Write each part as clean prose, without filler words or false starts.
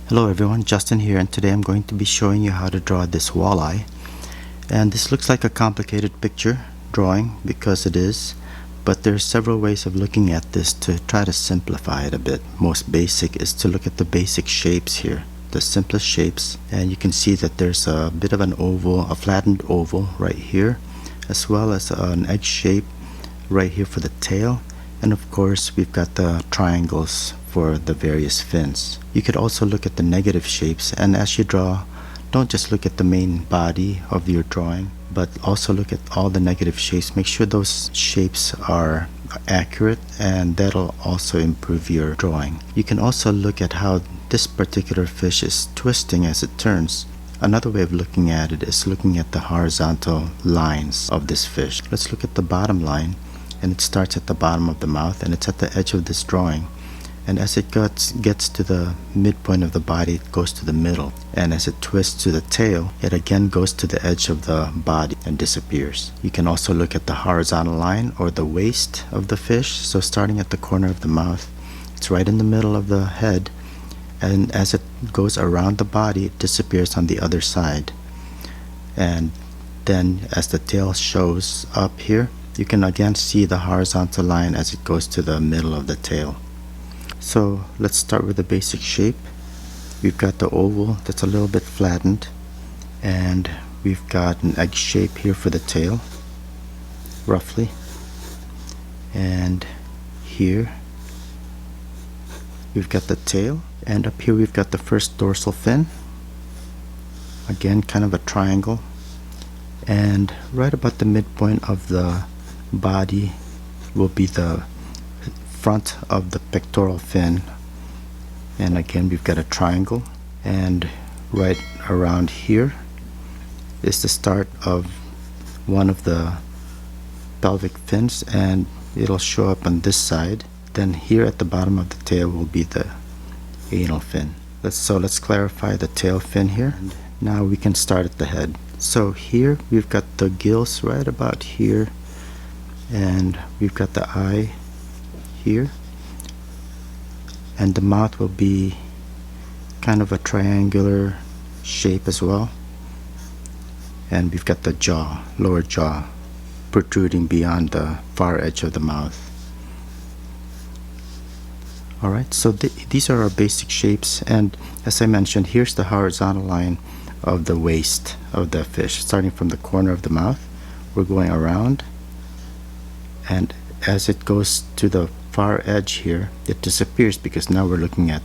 Hello everyone, Justin here, and today I'm going to be showing you how to draw this walleye. And this looks like a complicated picture drawing because it is, but there are several ways of looking at this to try to simplify it a bit. Most basic is to look at the basic shapes here, the simplest shapes, and you can see that there's a bit of an oval, a flattened oval right here, as well as an edge shape right here for the tail, and of course we've got the triangles for the various fins. You could also look at the negative shapes, and as you draw, don't just look at the main body of your drawing, but also look at all the negative shapes. Make sure those shapes are accurate, and that'll also improve your drawing. You can also look at how this particular fish is twisting as it turns. Another way of looking at it is looking at the horizontal lines of this fish. Let's look at the bottom line, and it starts at the bottom of the mouth, and it's at the edge of this drawing. And as it gets to the midpoint of the body, it goes to the middle. And as it twists to the tail, it again goes to the edge of the body and disappears. You can also look at the horizontal line or the waist of the fish. So starting at the corner of the mouth, it's right in the middle of the head. And as it goes around the body, it disappears on the other side. And then as the tail shows up here, you can again see the horizontal line as it goes to the middle of the tail. So let's start with the basic shape. We've got the oval that's a little bit flattened, and we've got an egg shape here for the tail, roughly. And here we've got the tail, and up here we've got the first dorsal fin, again kind of a triangle, and right about the midpoint of the body will be the front of the pectoral fin, and again we've got a triangle, and right around here is the start of one of the pelvic fins, and it'll show up on this side. Then here at the bottom of the tail will be the anal fin. Let's clarify the tail fin here, and now we can start at the head. So here we've got the gills right about here, and we've got the eye here, and the mouth will be kind of a triangular shape as well, and we've got the jaw, lower jaw, protruding beyond the far edge of the mouth. Alright, so these are our basic shapes, and as I mentioned, here's the horizontal line of the waist of the fish. Starting from the corner of the mouth, we're going around, and as it goes to the far edge here, it disappears because now we're looking at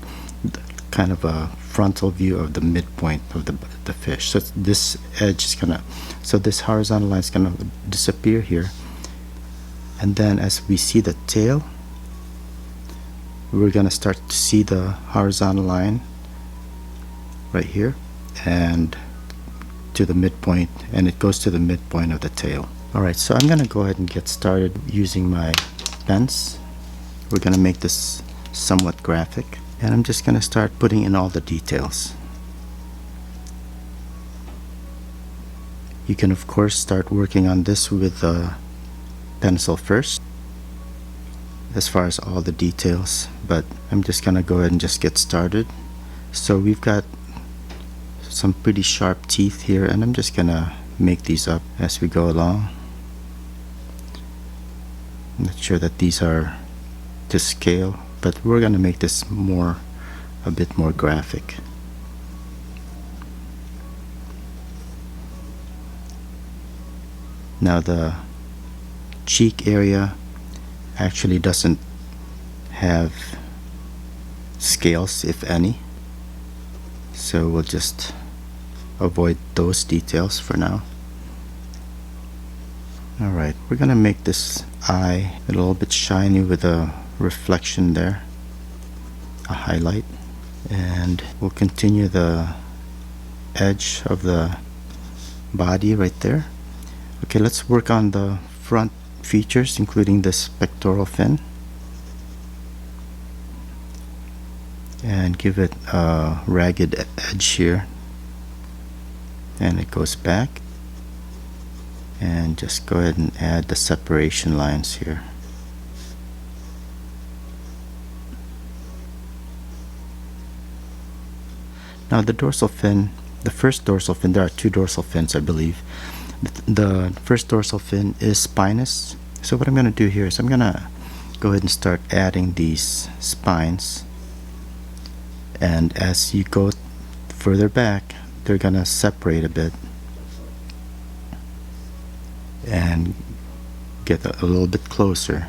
kind of a frontal view of the midpoint of the fish. So this edge is gonna, so this horizontal line is gonna disappear here, and then as we see the tail, we're gonna start to see the horizontal line right here and to the midpoint, and it goes to the midpoint of the tail. Alright, so I'm gonna go ahead and get started using my pens. We're gonna make this somewhat graphic, and I'm just gonna start putting in all the details. You can of course start working on this with a pencil first as far as all the details, but I'm just gonna go ahead and just get started. So we've got some pretty sharp teeth here, and I'm just gonna make these up as we go along. I'm not sure that these are to scale, but we're gonna make this a bit more graphic. Now the cheek area actually doesn't have scales, if any, so we'll just avoid those details for now. Alright, we're gonna make this eye a little bit shiny with a reflection there, a highlight, and we'll continue the edge of the body right there. Okay, let's work on the front features, including this pectoral fin, and give it a ragged edge here, and it goes back, and just go ahead and add the separation lines here. Now the dorsal fin, the first dorsal fin, there are two dorsal fins I believe. The first dorsal fin is spinous. So what I'm going to do here is I'm going to go ahead and start adding these spines, and as you go further back they're going to separate a bit and get a little bit closer,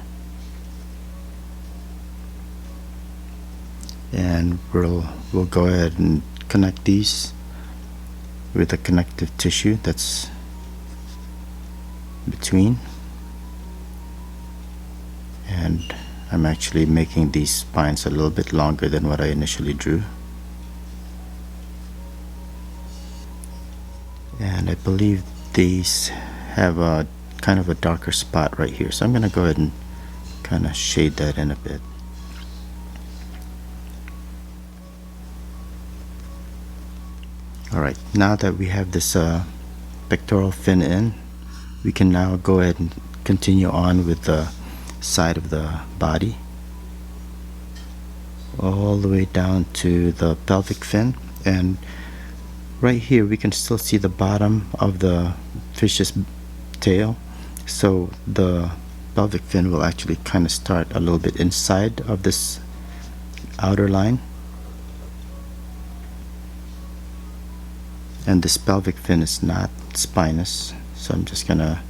and we'll go ahead and connect these with the connective tissue that's between. And I'm actually making these spines a little bit longer than what I initially drew, and I believe these have a kind of a darker spot right here, so I'm going to go ahead and kind of shade that in a bit. Alright, now that we have this pectoral fin in, we can now go ahead and continue on with the side of the body all the way down to the pelvic fin, and right here we can still see the bottom of the fish's tail, so the pelvic fin will actually kind of start a little bit inside of this outer line, and this pelvic fin is not spinous, so I'm just gonna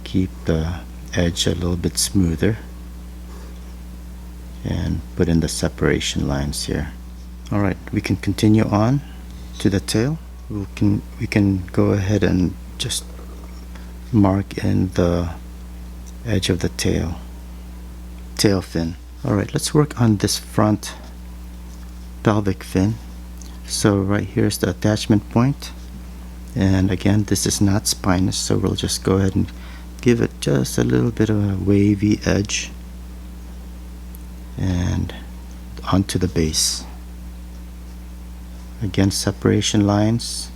keep the edge a little bit smoother and put in the separation lines here. Alright, we can continue on to the tail. We can go ahead and just mark in the edge of the tail fin. Alright, let's work on this front pelvic fin. So right here is the attachment point, and again this is not spinous, so we'll just go ahead and give it just a little bit of a wavy edge and onto the base. Again, separation lines,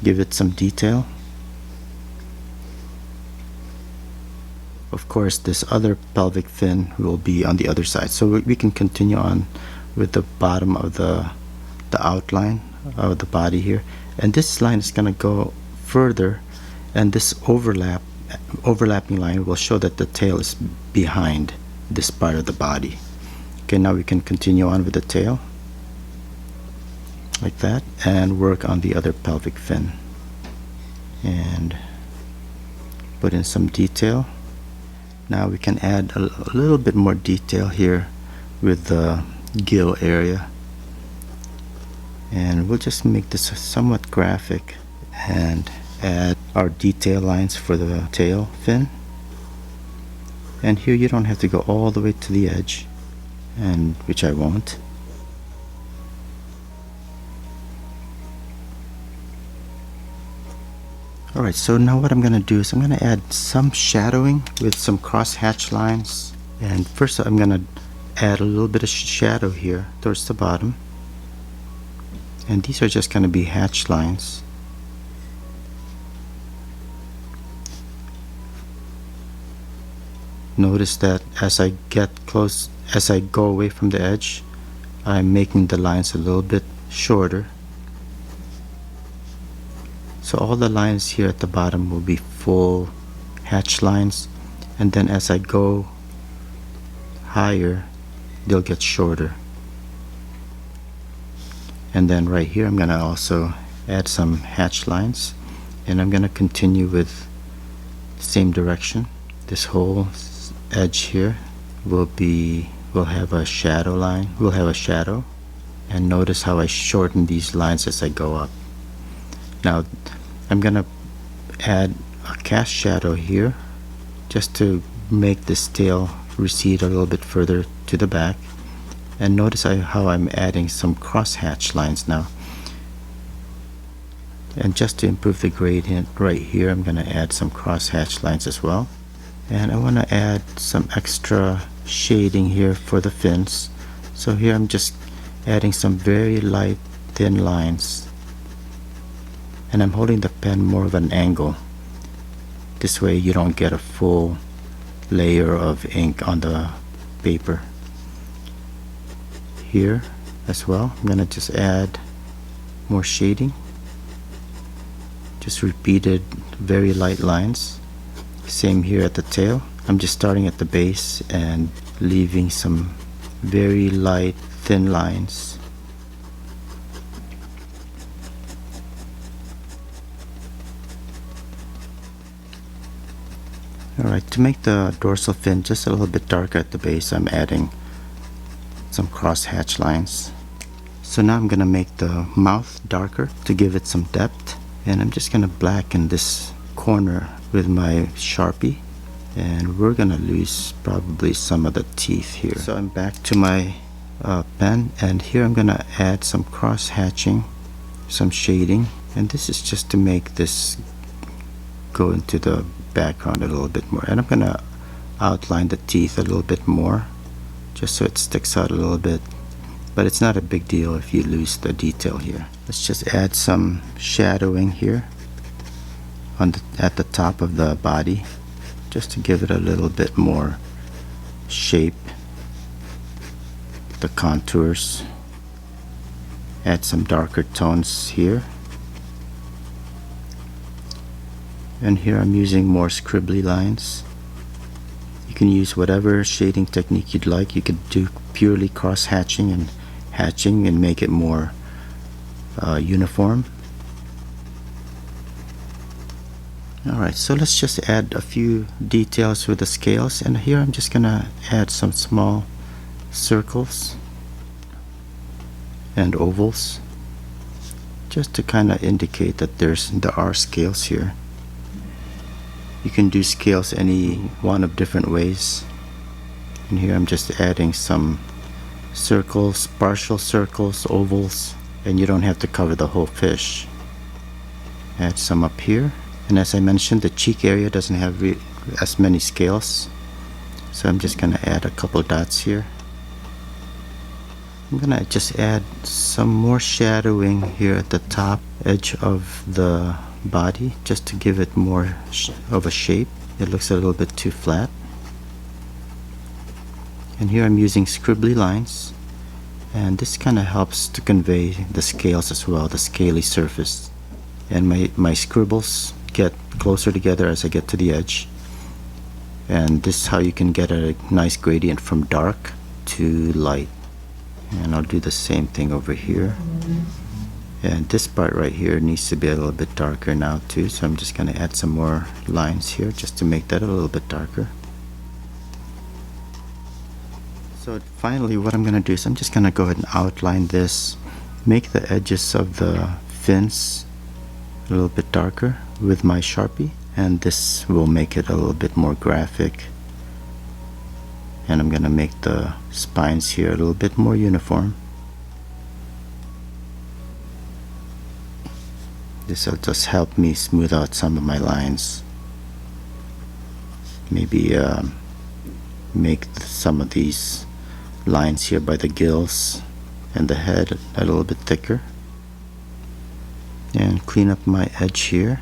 give it some detail. Of course this other pelvic fin will be on the other side, so we can continue on with the bottom of the outline of the body here, and this line is going to go further, and this overlapping line will show that the tail is behind this part of the body. Okay, now we can continue on with the tail like that and work on the other pelvic fin and put in some detail. Now we can add a little bit more detail here with the gill area, and we'll just make this somewhat graphic and add our detail lines for the tail fin. And here you don't have to go all the way to the edge, and which I won't. Alright, so now what I'm going to do is I'm going to add some shadowing with some cross hatch lines, and first I'm going to add a little bit of shadow here towards the bottom, and these are just going to be hatch lines. Notice that as I get close, as I go away from the edge, I'm making the lines a little bit shorter. So all the lines here at the bottom will be full hatch lines, and then as I go higher they'll get shorter. And then right here I'm gonna also add some hatch lines, and I'm gonna continue with the same direction. This whole edge here will have a shadow line, will have a shadow, and notice how I shorten these lines as I go up. Now I'm gonna add a cast shadow here just to make this tail recede a little bit further to the back, and notice how I'm adding some cross hatch lines now. And just to improve the gradient right here, I'm gonna add some cross hatch lines as well. And I want to add some extra shading here for the fins. So here I'm just adding some very light thin lines, and I'm holding the pen more of an angle. This way you don't get a full layer of ink on the paper. Here as well I'm gonna just add more shading. Just repeated very light lines. Same here at the tail. I'm just starting at the base and leaving some very light thin lines. Alright, to make the dorsal fin just a little bit darker at the base, I'm adding some cross hatch lines. So now I'm gonna make the mouth darker to give it some depth, and I'm just gonna blacken this corner with my Sharpie, and we're gonna lose probably some of the teeth here. So I'm back to my pen, and here I'm gonna add some cross hatching, some shading, and this is just to make this go into the background a little bit more. And I'm gonna outline the teeth a little bit more just so it sticks out a little bit, but it's not a big deal if you lose the detail here. Let's just add some shadowing here on at the top of the body, just to give it a little bit more shape, the contours. Add some darker tones here, and here I'm using more scribbly lines. You can use whatever shading technique you'd like. You could do purely cross hatching and make it more uniform. Alright, so let's just add a few details with the scales, and here I'm just gonna add some small circles and ovals just to kind of indicate that there are scales here. You can do scales any one of different ways, and here I'm just adding some circles, partial circles, ovals, and you don't have to cover the whole fish. Add some up here, and as I mentioned, the cheek area doesn't have as many scales, so I'm just gonna add a couple dots here. I'm gonna just add some more shadowing here at the top edge of the body just to give it more of a shape. It looks a little bit too flat. And here I'm using scribbly lines, and this kind of helps to convey the scales as well, the scaly surface. And my scribbles get closer together as I get to the edge, and this is how you can get a nice gradient from dark to light. And I'll do the same thing over here. And this part right here needs to be a little bit darker now too, so I'm just going to add some more lines here just to make that a little bit darker. So finally what I'm going to do is I'm just going to go ahead and outline this, make the edges of the fins a little bit darker with my Sharpie, and this will make it a little bit more graphic. And I'm going to make the spines here a little bit more uniform. This will just help me smooth out some of my lines. Maybe make some of these lines here by the gills and the head a little bit thicker. And clean up my edge here.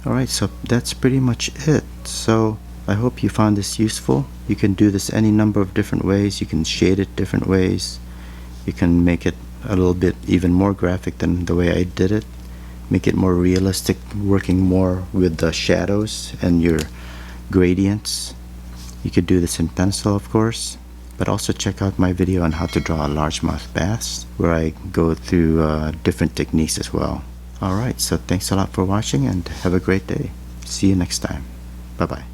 Alright, so that's pretty much it. So I hope you found this useful. You can do this any number of different ways. You can shade it different ways. You can make it a little bit even more graphic than the way I did it. Make it more realistic, working more with the shadows and your gradients. You could do this in pencil, of course, but also check out my video on how to draw largemouth bass, where I go through different techniques as well. Alright, so thanks a lot for watching, and have a great day. See you next time. Bye bye.